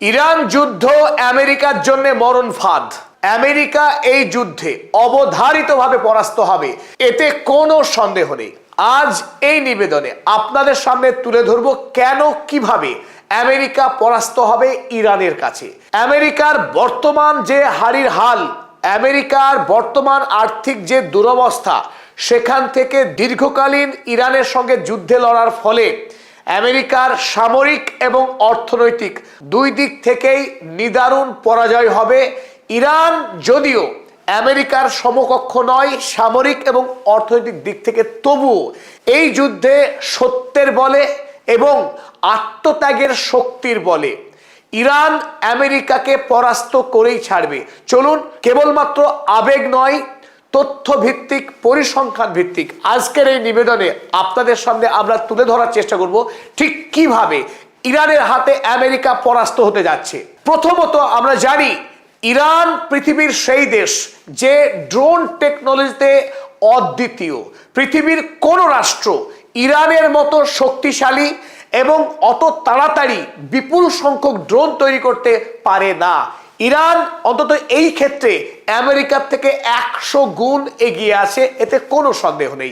Iran যুদ্ধ আমেরিকার জন্য মরণ ফাঁদ। আমেরিকা এই যুদ্ধে অবধারিতভাবে পরাস্ত হবে, এতে কোনো সন্দেহ নেই। আজ এই নিবেদনে আপনাদের সামনে তুলে ধরব কেন কিভাবে আমেরিকা পরাস্ত হবে ইরানের কাছে। আমেরিকার বর্তমান যে হারির হাল, আমেরিকার বর্তমান আর্থিক যে দুরবস্থা, সেখান থেকে দীর্ঘকালীন ইরানের সঙ্গে যুদ্ধে লড়ার ফলে আমেরিকার সামরিক এবং অর্থনৈতিক দুই দিক থেকেই নিদারুণ পরাজয় হবে। ইরান যদিও আমেরিকার সমকক্ষ নয় সামরিক এবং অর্থনৈতিক দিক থেকে, তবুও এই যুদ্ধে সত্যের বলে এবং আত্মত্যাগের শক্তির বলে ইরান আমেরিকাকে পরাস্ত করেই ছাড়বে। চলুন কেবলমাত্র আবেগ নয়, তথ্য ভিত্তিক, পরিসংখ্যান ভিত্তিক আজকের এই নিবেদনে আপনাদের সামনে আমরা তুলে ধরার চেষ্টা করব ঠিক কিভাবে ইরানের হাতে আমেরিকা পরাস্ত হতে যাচ্ছে। প্রথমত আমরা জানি ইরান পৃথিবীর সেই দেশ যে ড্রোন টেকনোলজিতে অদ্বিতীয়। পৃথিবীর কোন রাষ্ট্র ইরানের মতো শক্তিশালী এবং অত তাড়াতাড়ি বিপুল সংখ্যক ড্রোন তৈরি করতে পারে না। ইরান অন্তত এই ক্ষেত্রে আমেরিকার থেকে 100 গুণ এগিয়ে আছে, এতে কোনো সন্দেহ নেই।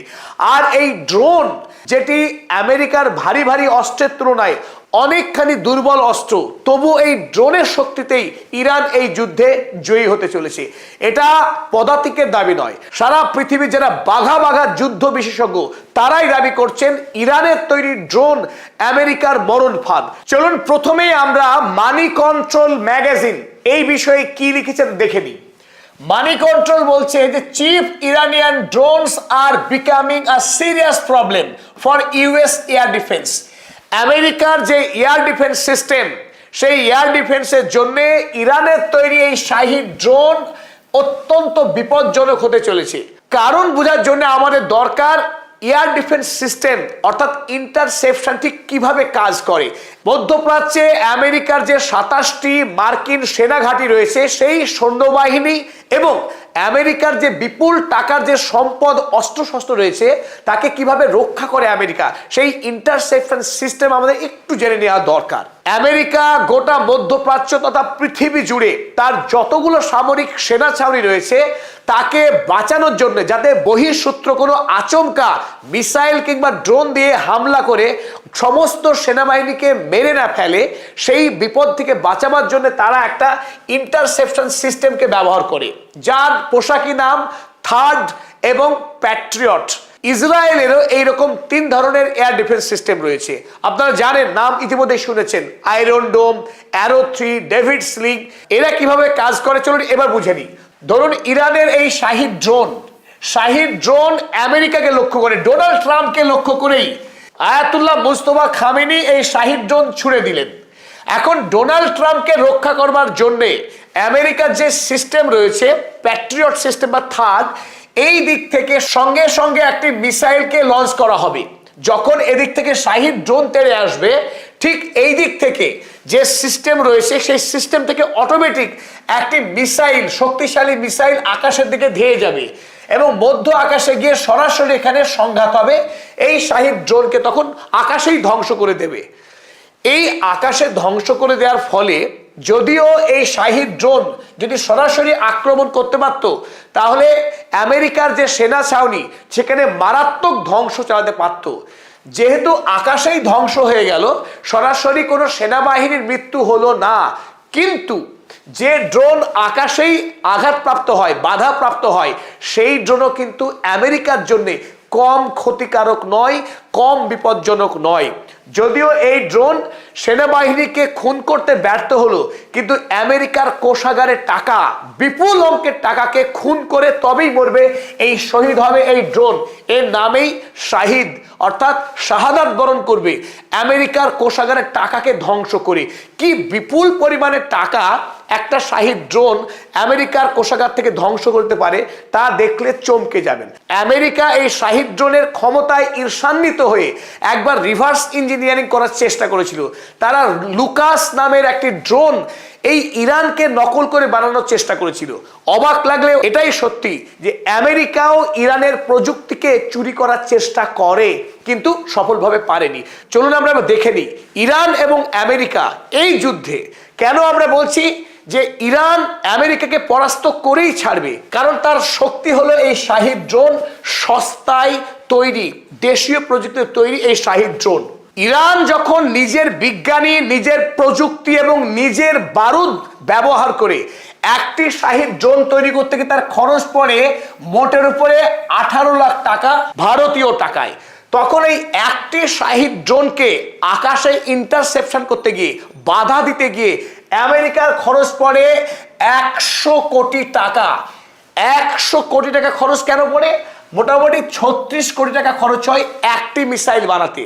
আর এই ড্রোন যেটি আমেরিকার ভারী ভারী অস্ত্রের তুলনায় অনেকখানি দুর্বল অস্ত্র, তবু এই ড্রোনের শক্তিতেই ইরান এই যুদ্ধে জয়ী হতে চলেছে। এটা পদাতিকের দাবি নয়, সারা পৃথিবীর যারা বাঘা বাঘা যুদ্ধ বিশেষজ্ঞ তারাই দাবি করছেন ইরানের তৈরি ড্রোন আমেরিকার মরণ ফাঁদ। চলুন প্রথমেই আমরা মানি কন্ট্রোল ম্যাগাজিন এই বিষয়ে কি লিখেছেন দেখে নিই। মানি কন্ট্রোল বলছে যে chief Iranian drones R becoming a serious problem for US air defence. আমেরিকার যে এয়ার ডিফেন্স সিস্টেম, সেই এয়ার ডিফেন্সের জন্য ইরানের তৈরি এই শাহী ড্রোন অত্যন্ত বিপজ্জনক হতে চলেছে। কারণ বোঝার জন্য আমাদের দরকার এয়ার ডিফেন্স সিস্টেম অর্থাৎ ইন্টারসেপশন ঠিক কিভাবে কাজ করে। মধ্যপ্রাচ্যে আমেরিকার যে 27টি মার্কিন সেনাঘাঁটি রয়েছে, সেই সৈন্যবাহিনী এবং আমেরিকার যে বিপুল টাকার যে সম্পদ অস্ত্রশস্ত্র রয়েছে, তাকে কিভাবে রক্ষা করে আমেরিকা, সেই ইন্টারসেপশন সিস্টেম আমাদের একটু জেনে নেওয়া দরকার। আমেরিকা গোটা মধ্যপ্রাচ্য তথা পৃথিবী জুড়ে তার যতগুলো সামরিক সেনা ছাউনি রয়েছে, তাকে বাঁচানোর জন্য যাতে বহিঃশত্রু কোনো আচমকা মিসাইল কিংবা ড্রোন দিয়ে হামলা করে সমস্ত সেনাবাহিনীকে মেরে না ফেলে, সেই বিপদ থেকে বাঁচাবার জন্য তারা একটা ইন্টারসেপশন সিস্টেমকে ব্যবহার করে, যার পোশাকি নাম থার্ড এবং প্যাট্রিয়ট। ইসরায়েলেরও এইরকম 3 ধরনের এয়ার ডিফেন্স সিস্টেম রয়েছে। আপনারা জানেন, নাম ইতিমধ্যে শুনেছেন, আয়রন ডোম, অ্যারো 3, ডেভিড স্লিং। এরা কিভাবে কাজ করে চলুন এবার বুঝে নিই। ধরুন ইরানের এই শাহী ড্রোন আমেরিকাকে লক্ষ্য করে, ডোনাল্ড ট্রাম্পকে লক্ষ্য করেই আয়াতুল্লাহ মুস্তফা খামেনি এই শাহী ড্রোন ছুড়ে দিলেন। এখন ডোনাল্ড ট্রাম্পকে রক্ষা করবার জন্যে আমেরিকার যে সিস্টেম রয়েছে প্যাট্রিয়ট সিস্টেম বা থার্ড, এই দিক থেকে সঙ্গে সঙ্গে একটি মিসাইলকে লঞ্চ করা হবে। যখন এদিক থেকে শাহী ড্রোন তেড়ে আসবে, ঠিক এই দিক থেকে যে সিস্টেম রয়েছে সেই সিস্টেম থেকে অটোমেটিক একটি মিসাইল, শক্তিশালী মিসাইল আকাশের দিকে ধেয়ে যাবে এবং মধ্য আকাশে গিয়ে সরাসরি এখানে সংঘাত হবে। এই শাহী ড্রোনকে তখন আকাশেই ধ্বংস করে দেবে। এই আকাশে ধ্বংস করে দেওয়ার ফলে যদিও এই শাহী ড্রোন যদি সরাসরি আক্রমণ করতে পারত, তাহলে আমেরিকার যে সেনা ছাউনি সেখানে মারাত্মক ধ্বংস চালাতে পারত। যেহেতু আকাশেই ধ্বংস হয়ে গেল, সরাসরি কোনো সেনাবাহিনীর মৃত্যু হলো না, কিন্তু যে ড্রোন আকাশেই আঘাতপ্রাপ্ত হয়, বাধাপ্রাপ্ত হয়, সেই ড্রোনও কিন্তু আমেরিকার জন্য কম ক্ষতিকারক নয়, কম বিপজ্জনক নয়। যদিও এই ড্রোন সেনাবাহিনীকে খুন করতে ব্যর্থ হলো, কিন্তু আমেরিকার কোষাগারের টাকা, বিপুল অঙ্কের টাকাকে খুন করে তবেই মরবে, এই শহীদ হবে এই ড্রোন। এর নামেই শাহিদ অর্থাৎ শাহাদাত বরণ করবে আমেরিকার কোষাগারের টাকাকে ধ্বংস করে। কি বিপুল পরিমাণের টাকা একটা শাহী ড্রোন আমেরিকার কোষাগার থেকে ধ্বংস করতে পারে, তা দেখলে চমকে যাবেন। আমেরিকা এই শাহী ড্রোনের ক্ষমতায় ঈর্ষান্বিত হয়ে একবার রিভার্স ইঞ্জিনিয়ারিং করার চেষ্টা করেছিল। তারা লুকাস নামের একটি ড্রোন এই ইরানকে নকল করে বানানোর চেষ্টা করেছিল। অবাক লাগলেও এটাই সত্যি যে আমেরিকাও ইরানের প্রযুক্তিকে চুরি করার চেষ্টা করে, কিন্তু সফলভাবে পারেনি। চলুন আমরা দেখে নিই ইরান এবং আমেরিকা এই যুদ্ধে কেন আমরা বলছি যে ইরান আমেরিকাকে পরাস্ত করেই ছাড়বে? কারণ তার শক্তি হলো এই শাহিদ ড্রোন, সস্তায় তৈরি দেশীয় প্রযুক্তিতে তৈরি এই শাহিদ ড্রোন। ইরান যখন নিজের বিজ্ঞানী, নিজের প্রযুক্তি এবং নিজের বারুদ ব্যবহার করে একটি শাহিদ ড্রোন তৈরি করতে গিয়ে তার খরচ পড়ে মোটের উপরে 18 লাখ টাকা ভারতীয় টাকায়, তখন এই একটি শাহিদ ড্রোনকে আকাশে ইন্টারসেপশন করতে গিয়ে, বাধা দিতে গিয়ে আমেরিকার খরচ পড়ে 100 কোটি টাকা। 100 কোটি টাকা খরচ কেন পড়ে? মোটামুটি 36 কোটি টাকা খরচ হয় একটি মিসাইল বানাতে।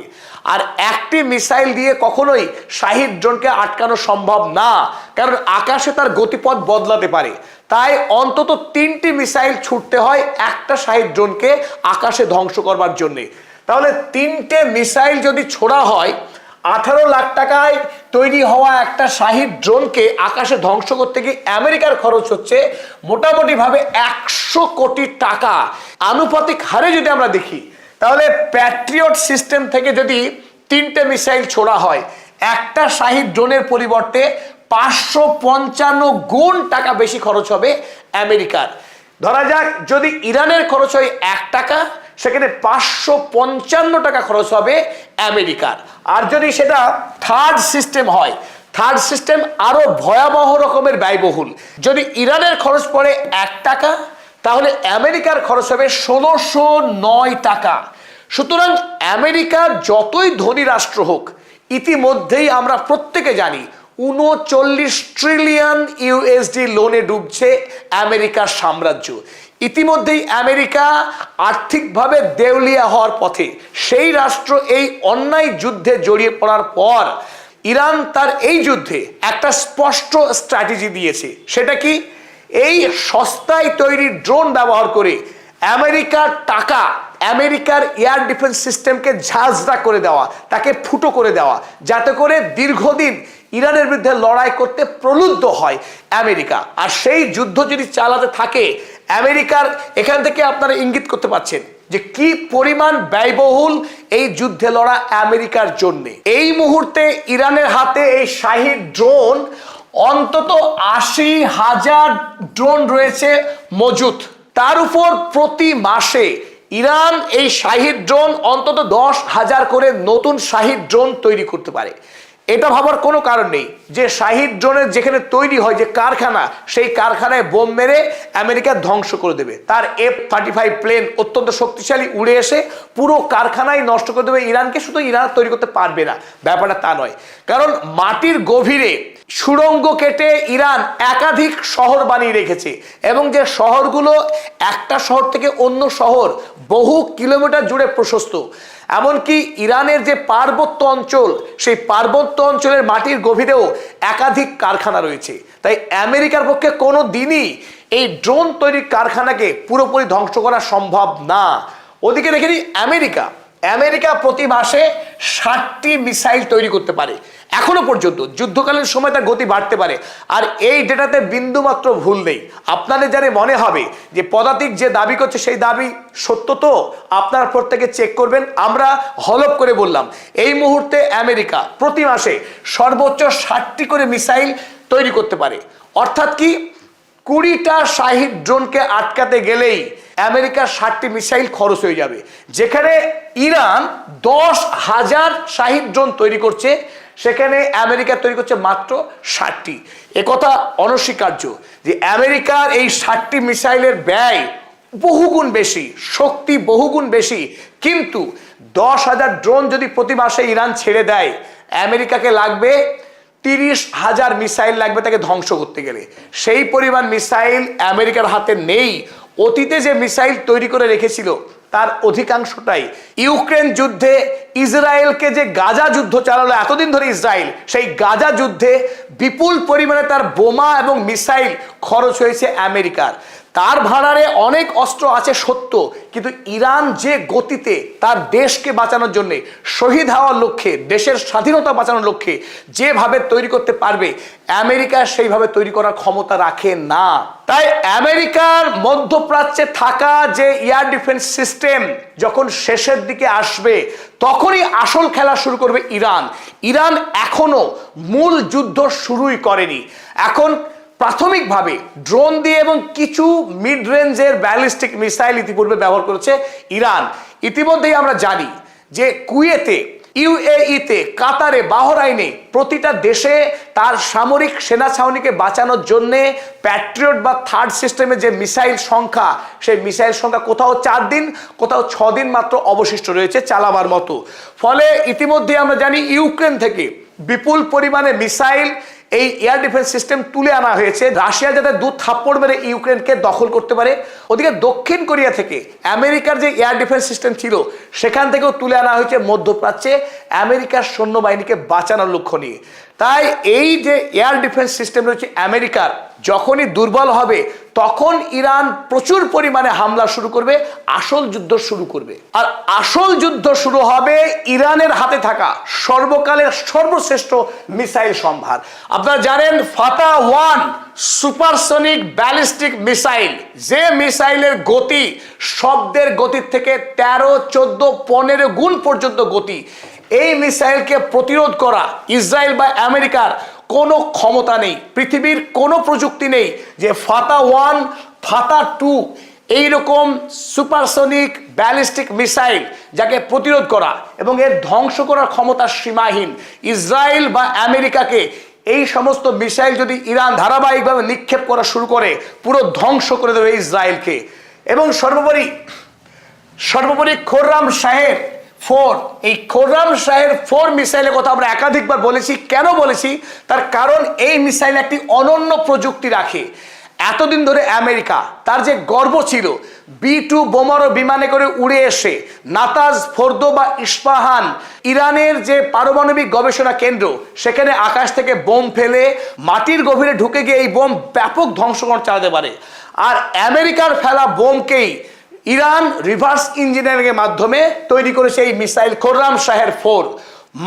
আর একটি মিসাইল দিয়ে কখনোই শাহিদ ড্রোনকে আটকানো সম্ভব না, কারণ আকাশে তার গতিপথ বদলাতে পারে। তাই অন্তত 3টি মিসাইল ছুটতে হয় একটা শাহিদ ড্রোনকে আকাশে ধ্বংস করবার জন্যে। তাহলে 3টে মিসাইল যদি ছোড়া হয়, 18 লাখ টাকায় তৈরি হওয়া একটা শাহিদ ড্রোনকে আকাশে ধ্বংস করতে গিয়ে আমেরিকার খরচ হচ্ছে মোটামুটি ভাবে 100 কোটি টাকা। আনুপাতিক হারে যদি আমরা দেখি, তাহলে প্যাট্রিয়ট সিস্টেম থেকে যদি 3টে মিসাইল ছোড়া হয়, একটা শাহিদ ড্রোনের পরিবর্তে 555 গুণ টাকা বেশি খরচ হবে আমেরিকার। ধরা যাক যদি ইরানের খরচ হয় 1 টাকা, সেখানে 555 টাকা খরচ হবে আমেরিকার। আর যদি সেটা থার্ড সিস্টেম হয়, থার্ড সিস্টেম আরো ভয়াবহ রকমের ব্যয়বহুল। যদি ইরানের খরচ পড়ে 1 টাকা, তাহলে আমেরিকার খরচ হবে 1609 টাকা। সুতরাং আমেরিকা যতই ধনী রাষ্ট্র হোক, ইতিমধ্যেই আমরা প্রত্যেকে জানি 39 ট্রিলিয়ন ইউএসডি লোনে ডুবছে আমেরিকার সাম্রাজ্য। ইতিমধ্যেই আমেরিকা আর্থিকভাবে দেউলিয়া হওয়ার পথে। সেই রাষ্ট্র এই অন্যায় যুদ্ধে জড়িয়ে পড়ার পর ইরান তার এই যুদ্ধে একটা স্পষ্ট স্ট্র্যাটেজি দিয়েছে। সেটা কি? এই সস্তায় তৈরি ড্রোন ব্যবহার করে আমেরিকার টাকা, আমেরিকার এয়ার ডিফেন্স সিস্টেমকে ঝাঁঝরা করে দেওয়া, তাকে ফুটো করে দেওয়া, যাতে করে দীর্ঘদিন ইরানের বিরুদ্ধে লড়াই করতে প্রলুব্ধ হয় আমেরিকা। আর সেই যুদ্ধ যদি চালাতে থাকে আমেরিকার, এখান থেকে আপনারা ইঙ্গিত করতে পারছেন যে কি পরিমাণ ব্যয়বহুল এই যুদ্ধে লড়া আমেরিকার জন্য। এই মুহূর্তে ইরানের হাতে এই শাহিদ ড্রোন অন্তত 80,000 ড্রোন রয়েছে মজুত। তার উপর প্রতি মাসে ইরান এই শাহিদ ড্রোন অন্তত 10,000 করে নতুন শাহিদ ড্রোন তৈরি করতে পারে। এটা ভাবার কোনো কারণ নেই যে শাহিদ ড্রোনের যেখানে তৈরি হয় যে কারখানা, সেই কারখানায় বোম মেরে আমেরিকা ধ্বংস করে দেবে। তার F-35 প্লেন অত্যন্ত শক্তিশালী উড়ে এসে পুরো কারখানায় নষ্ট করে দেবে ইরানকে। শুধু ইরান তৈরি করতে পারবে না, ব্যাপারটা তা নয়। কারণ মাটির গভীরে সুড়ঙ্গ কেটে ইরান একাধিক শহর বানিয়ে রেখেছে, এবং যে শহরগুলো একটা শহর থেকে অন্য শহর বহু কিলোমিটার জুড়ে প্রশস্ত। এমনকি ইরানের যে পার্বত্য অঞ্চল, সেই পার্বত্য অঞ্চলের মাটির গভীরেও একাধিক কারখানা রয়েছে। তাই আমেরিকার পক্ষে কোনো দিনই এই ড্রোন তৈরির কারখানাকে পুরোপুরি ধ্বংস করা সম্ভব না। ওদিকে দেখে নিই আমেরিকা প্রতি মাসে 60টি মিসাইল তৈরি করতে পারে। এখনো পর্যন্ত যুদ্ধকালীন সময় তার গতি বাড়তে পারে। আর এই ডেটাতে বিন্দুমাত্র ভুল নেই। আপনাদের জানে মনে হবে যে পদাতিক যে দাবি করছে সেই দাবি সত্য, তো আপনারা প্রত্যেকে চেক করবেন। আমরা হলপ করে বললাম এই মুহূর্তে আমেরিকা প্রতি মাসে সর্বোচ্চ 60টি করে মিসাইল তৈরি করতে পারে। অর্থাৎ কি, 20টা শাহিদ ড্রোনকে আটকাতে গেলেই আমেরিকার 60টি মিসাইল খরচ হয়ে যাবে। যেখানে ইরান 10,000 শাহিদ ড্রোন তৈরি করছে, সেখানে আমেরিকা তৈরি করছে মাত্র 60টি। একথা অনস্বীকার্য যে আমেরিকার এই 60টি মিসাইলের ব্যয় বহুগুণ বেশি, শক্তি বহুগুণ বেশি। কিন্তু 10,000 ড্রোন যদি প্রতি মাসে ইরান ছেড়ে দেয়, আমেরিকাকে লাগবে 30,000 মিসাইল লাগবে তাকে ধ্বংস করতে গেলে। সেই পরিমাণ মিসাইল আমেরিকার হাতে নেই। অতীতে যে মিসাইল তৈরি করে রেখেছিল তার অধিকাংশটাই ইউক্রেন যুদ্ধে ইসরায়েলকে যে গাজা যুদ্ধ চালালো এতদিন ধরে ইসরায়েল, সেই গাজা যুদ্ধে বিপুল পরিমাণে তার বোমা এবং মিসাইল খরচ হয়েছে আমেরিকার। তার ভাড়ারে অনেক অস্ত্র আছে সত্য, কিন্তু ইরান যে গতিতে তার দেশকে বাঁচানোর জন্য, শহীদ হওয়ার লক্ষ্যে, দেশের স্বাধীনতা বাঁচানোর লক্ষ্যে যেভাবে তৈরি করতে পারবে, আমেরিকা সেইভাবে তৈরি করার ক্ষমতা রাখে না। তাই আমেরিকার মধ্যপ্রাচ্যে থাকা যে এয়ার ডিফেন্স সিস্টেম যখন শেষের দিকে আসবে, তখনই আসল খেলা শুরু করবে ইরান। ইরান এখনো মূল যুদ্ধ শুরুই করেনি। এখন প্রাথমিকভাবে ড্রোন দিয়ে এবং কিছু মিড রেঞ্জের ব্যালিস্টিক মিসাইল ইতিপূর্বে ব্যবহার করেছে ইরান। ইতিমধ্যেই আমরা জানি যে কুয়েতে, ইউএইতে, কাতারে, বাহরাইনে প্রতিটা দেশে তার সামরিক সেনা ছাউনিকে বাঁচানোর জন্যে প্যাট্রিয়ট বা থার্ড সিস্টেমের যে মিসাইল সংখ্যা, সেই মিসাইল সংখ্যা কোথাও 4 দিন, কোথাও 6 দিন মাত্র অবশিষ্ট রয়েছে চালাবার মতো। ফলে ইতিমধ্যে আমরা জানি ইউক্রেন থেকে বিপুল পরিমাণে মিসাইল, এই এয়ার ডিফেন্স সিস্টেম তুলে আনা হয়েছে, রাশিয়া যাতে 2 থাপ্পড় মেরে ইউক্রেনকে দখল করতে পারে। ওদিকে দক্ষিণ কোরিয়া থেকে আমেরিকার যে এয়ার ডিফেন্স সিস্টেম ছিল, সেখান থেকেও তুলে আনা হয়েছে মধ্যপ্রাচ্যে আমেরিকার সৈন্যবাহিনীকে বাঁচানোর লক্ষ্য নিয়ে। তাই এই যে এয়ার ডিফেন্স সিস্টেম রয়েছে আমেরিকার, যখনই দুর্বল হবে তখন ইরান প্রচুর পরিমাণে হামলা শুরু করবে, আসল যুদ্ধ শুরু করবে। আর আসল যুদ্ধ শুরু হবে ইরানের হাতে থাকা সর্বকালের সর্বশ্রেষ্ঠ মিসাইল সম্ভার। আপনারা জানেন ফাতা-1 সুপারসনিক ব্যালিস্টিক মিসাইল, যে মিসাইলের গতি শব্দের গতির থেকে 13, 14, 15 গুণ পর্যন্ত গতি। এই মিসাইলকে প্রতিরোধ করা ইসরায়েল বা আমেরিকার কোনো ক্ষমতা নেই, পৃথিবীর কোনো প্রযুক্তি নেই যে ফাতা-1, ফাতা-2 এইরকম সুপারসনিক ব্যালিস্টিক মিসাইল যাকে প্রতিরোধ করা এবং এর ধ্বংস করার ক্ষমতা সীমাহীন। ইসরায়েল বা আমেরিকাকে এই সমস্ত মিসাইল যদি ইরান ধারাবাহিকভাবে নিক্ষেপ করা শুরু করে, পুরো ধ্বংস করে দেবে ইসরায়েলকে। এবং সর্বোপরি খোররাম শাহের 4, এই খোররাম শাহের 4 মিসাইলের কথা আমরা একাধিকবার বলেছি। কেন বলেছি? তার কারণ এই মিসাইল একটি অনন্য প্রযুক্তি রাখে। এতদিন ধরে আমেরিকা তার যে গর্ব ছিল, B-2 বোমারো বিমানে করে উড়ে এসে নাতাজ, ফোর্দো বা ইস্পাহান, ইরানের যে পারমাণবিক গবেষণা কেন্দ্র, সেখানে আকাশ থেকে বোম ফেলে মাটির গভীরে ঢুকে গিয়ে এই বোম ব্যাপক ধ্বংসকরণ চালাতে পারে। আর আমেরিকার ফেলা বোমকেই ইরান রিভার্স ইঞ্জিনিয়ারিং এর মাধ্যমে তৈরি করেছে এই মিসাইল খোররাম শাহের 4।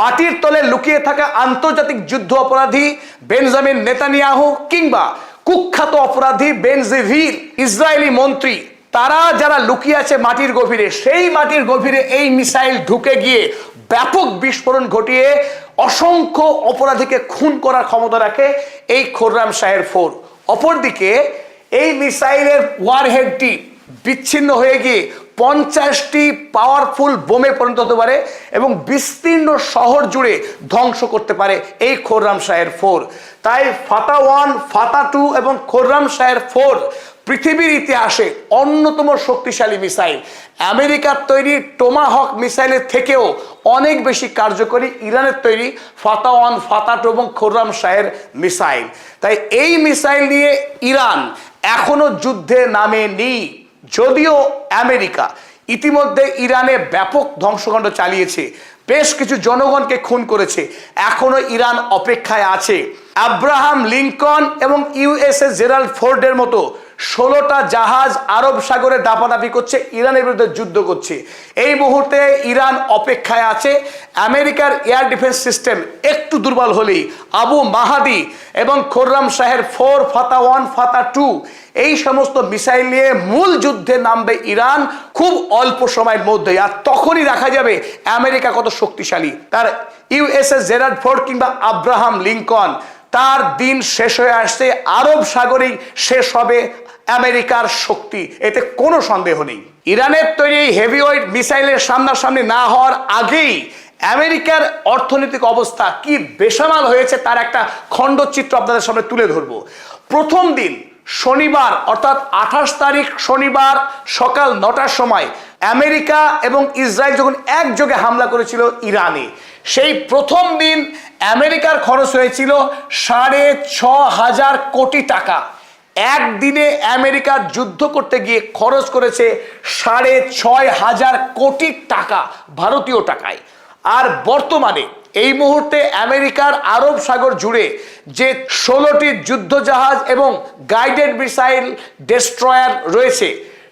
মাটির তলে লুকিয়ে থাকা আন্তর্জাতিক যুদ্ধ অপরাধী বেঞ্জামিন নেতানিয়াহু কিংবা কুখ্যাত অপরাধী বেনজিভির, ইসরায়েলি মন্ত্রী, তারা যারা লুকিয়ে আছে মাটির গভীরে, সেই মাটির গভীরে এই মিসাইল ঢুকে গিয়ে ব্যাপক বিস্ফোরণ ঘটিয়ে অসংখ্য অপরাধীকে খুন করার ক্ষমতা রাখে এই খোররাম শাহের 4। অপরদিকে এই মিসাইলের ওয়ারহেডটি বিচ্ছিন্ন হয়ে গিয়ে 50টি পাওয়ারফুল বোমে পরিণত হতে পারে এবং বিস্তীর্ণ শহর জুড়ে ধ্বংস করতে পারে এই খোররাম শাহের 4। তাই ফাতা-1, ফাতা-2 এবং খোররাম শাহের 4 পৃথিবীর ইতিহাসে অন্যতম শক্তিশালী মিসাইল। আমেরিকার তৈরি টোমাহক মিসাইলের থেকেও অনেক বেশি কার্যকরী ইরানের তৈরি ফাতা-1, ফাতা-2 এবং খোররাম শাহের মিসাইল। তাই এই মিসাইল নিয়ে ইরান এখনো যুদ্ধে নামেনি। যদিও আমেরিকা ইতিমধ্যে ইরানে ব্যাপক ধ্বংসকাণ্ড চালিয়েছে, বেশ কিছু জনগণকে খুন করেছে, এখনো ইরান অপেক্ষায় আছে। আব্রাহাম লিঙ্কন এবং ইউএসএস জেরাল্ড ফোর্ডের মতো 16টা জাহাজ আরব সাগরে দাপাদাপি করছে, ইরানের বিরুদ্ধে যুদ্ধ করছে। এই মুহূর্তে ইরান অপেক্ষায় আছে। আমেরিকার এয়ার ডিফেন্স সিস্টেম একটু দুর্বল হলেই আবু মাহাদি এবং খোররাম শাহের 4, ফাতা-1, ফাতা-2 এই সমস্ত মিসাইল নিয়ে মূল যুদ্ধে নামবে ইরান খুব অল্প সময়ের মধ্যে। আর তখনই দেখা যাবে আমেরিকা কত শক্তিশালী। তার ইউএসএস জেরাল্ড ফোর্ড কিংবা আব্রাহাম লিঙ্কন, তার দিন শেষ হয়ে আসছে, আরব সাগরেই শেষ হবে আমেরিকার শক্তি, এতে কোনো সন্দেহ নেই। ইরানের তৈরি হেভিওয়েট মিসাইলের সামনাসামনি না হওয়ার আগেই আমেরিকার অর্থনৈতিক অবস্থা কি বেসামাল হয়েছে তার একটা খণ্ডচিত্র আপনাদের সামনে তুলে ধরবো। প্রথম দিন শনিবার অর্থাৎ 28 তারিখ শনিবার সকাল 9টার সময় আমেরিকা এবং ইসরায়েল যখন একযোগে হামলা করেছিল ইরানে, সেই প্রথম দিন আমেরিকার খরচ হয়েছিল 6,500 কোটি টাকা। একদিনে আমেরিকা যুদ্ধ করতে গিয়ে খরচ করেছে 6,500 কোটি টাকা ভারতীয় টাকায়। আর বর্তমানে এই মুহূর্তে আমেরিকার আরব সাগর জুড়ে যে 16টি যুদ্ধ জাহাজ এবং গাইডেড মিসাইল ডেস্ট্রয়ার রয়েছে,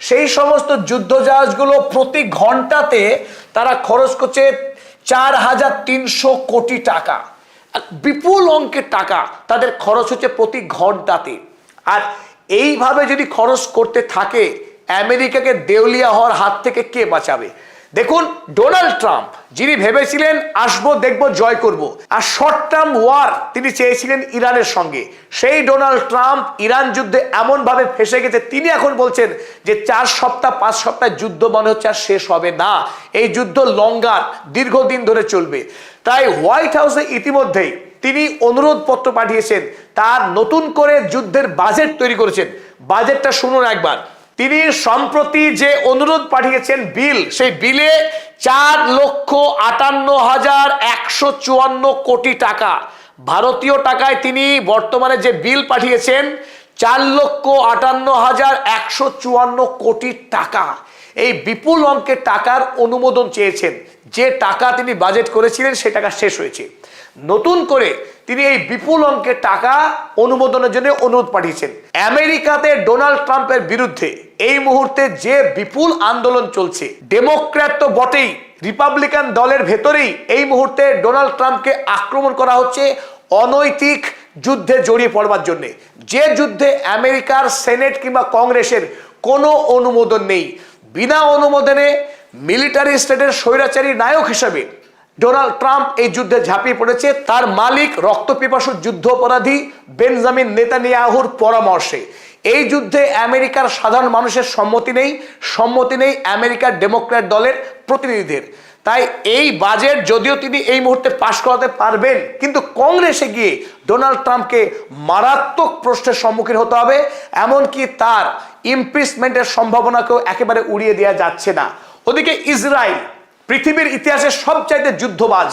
সেই সমস্ত যুদ্ধ জাহাজগুলো প্রতি ঘন্টাতে তারা খরচ করছে 4300 কোটি টাকা। বিপুল অঙ্কের টাকা তাদের খরচ হচ্ছে প্রতি ঘন্টাতে। আর এইভাবে যদি খরচ করতে থাকে, আমেরিকাকে দেউলিয়া হওয়ার হাত থেকে কে বাঁচাবে? দেখুন, ডোনাল্ড ট্রাম্প যিনি ভেবেছিলেন আসবো দেখবো জয় করব, আর শর্ট টার্ম ওয়ার তিনি চেয়েছিলেন ইরানের সঙ্গে, সেই ডোনাল্ড ট্রাম্প ইরান যুদ্ধে এমন ভাবে ফেসে গেছে, তিনি এখন বলছেন যে 4 সপ্তাহ 5 সপ্তাহ যুদ্ধ মনে হচ্ছে আর শেষ হবে না, এই যুদ্ধ লঙ্গার দীর্ঘদিন ধরে চলবে। তাই হোয়াইট হাউসে ইতিমধ্যেই তিনি অনুরোধ পত্র পাঠিয়েছেন, তার নতুন করে যুদ্ধের বাজেট তৈরি করেছেন। বাজেটটা শুনুন একবার। তিনি সম্প্রতি যে অনুরোধ পাঠিয়েছেন বিল, সেই বিলে 4,58,154 কোটি টাকা, ভারতীয় টাকায় তিনি বর্তমানে যে বিল পাঠিয়েছেন 4,58,154 কোটি টাকা। এই বিপুল অঙ্কের টাকার অনুমোদন চেয়েছেন। যে টাকা তিনি বাজেট করেছিলেন সে টাকা শেষ হয়েছে। নতুন করে তিনি এই বিপুল অঙ্কের টাকা অনুমোদনের জন্য অনুরোধ পাঠিয়েছেন। আমেরিকাতে ডোনাল্ড ট্রাম্পের বিরুদ্ধে এই মুহূর্তে যে বিপুল আন্দোলন চলছে, ডেমোক্র্যাট তো বটেই, রিপাবলিকান দলের ভেতরেই এই মুহূর্তে ডোনাল্ড ট্রাম্পকে আক্রমণ করা হচ্ছে অনৈতিক যুদ্ধে জড়িয়ে পড়বার জন্য, যে যুদ্ধে আমেরিকার সেনেট কিংবা কংগ্রেসের কোনো অনুমোদন নেই। বিনা অনুমোদনে মিলিটারি স্টেটের স্বৈরাচারী নায়ক হিসেবে ডোনাল্ড ট্রাম্প এই যুদ্ধে ঝাঁপিয়ে পড়েছে তার মালিক রক্তপিপাসু যুদ্ধ অপরাধী বেঞ্জামিন নেতানিয়াহুর পরামর্শে। এই যুদ্ধে আমেরিকার সাধারণ মানুষের সম্মতি নেই আমেরিকার ডেমোক্র্যাট দলের প্রতিনিধিদের। তাই এই বাজেট যদিও তিনি এই মুহূর্তে পাশ করাতে পারবেন, কিন্তু কংগ্রেসে গিয়ে ডোনাল্ড ট্রাম্পকে মারাত্মক প্রশ্নের সম্মুখীন হতে হবে। এমনকি তার ইমপিচমেন্টের সম্ভাবনাকেও একেবারে উড়িয়ে দেওয়া যাচ্ছে না। ওদিকে ইসরায়েল, পৃথিবীর ইতিহাসে সবচাইতে যুদ্ধবাজ,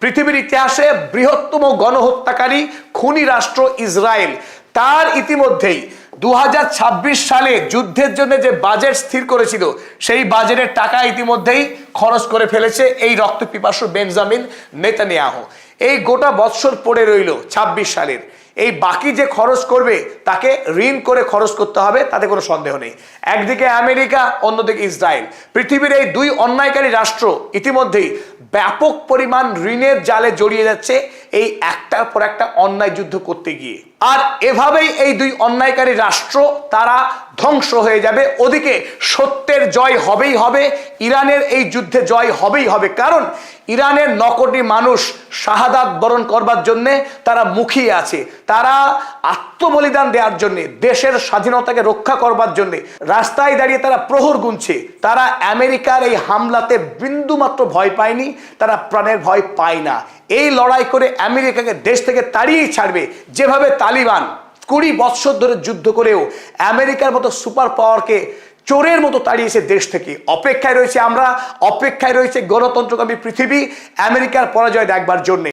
পৃথিবীর ইতিহাসে বৃহত্তম গণহত্যাকারী খুনি রাষ্ট্র ইসরায়েল, তার ইতিমধ্যেই 2026 সালে যুদ্ধের জন্য যে বাজেট স্থির করেছিল সেই বাজেটের টাকা ইতিমধ্যেই খরচ করে ফেলেছে এই রক্তপিপাসু বেঞ্জামিন নেতানিয়াহু। এই গোটা বৎসর পড়ে রইল 26 সালের, এই বাকি যে খরচ করবে তাকে ঋণ করে খরচ করতে হবে, তাতে কোনো সন্দেহ নেই। একদিকে আমেরিকা, অন্যদিকে ইসরায়েল, পৃথিবীর এই দুই অন্যায়কারী রাষ্ট্র ইতিমধ্যেই ব্যাপক পরিমাণ ঋণের জালে জড়িয়ে যাচ্ছে এই একটার পর একটা অন্যায় যুদ্ধ করতে গিয়ে। আর এভাবেই এই দুই অন্যায়কারী রাষ্ট্র তারা ধ্বংস হয়ে যাবে। ওদিকে সত্যের জয় হবেই হবে, ইরানের এই যুদ্ধে জয় হবেই হবে, কারণ ইরানের 9 কোটি মানুষ শাহাদাত বরণ করবার জন্যে তারা মুখিয়ে আছে, তারা আত্মবলিদান দেওয়ার জন্য, দেশের স্বাধীনতাকে রক্ষা করবার জন্য রাস্তায় দাঁড়িয়ে তারা প্রহর গুনছে। তারা আমেরিকার এই হামলাতে বিন্দুমাত্র ভয় পায়নি, তারা প্রাণের ভয় পায় না। এই লড়াই করে আমেরিকাকে দেশ থেকে তাড়িয়েই ছাড়বে, যেভাবে তালিবান 20 বৎসর ধরে যুদ্ধ করেও আমেরিকার মতো সুপার পাওয়ারকে চোরের মতো তাড়িয়েছে দেশ থেকে। অপেক্ষায় রয়েছে আমরা, অপেক্ষায় রয়েছে গণতন্ত্রকামী পৃথিবী আমেরিকার পরাজয় দেখবার জন্য।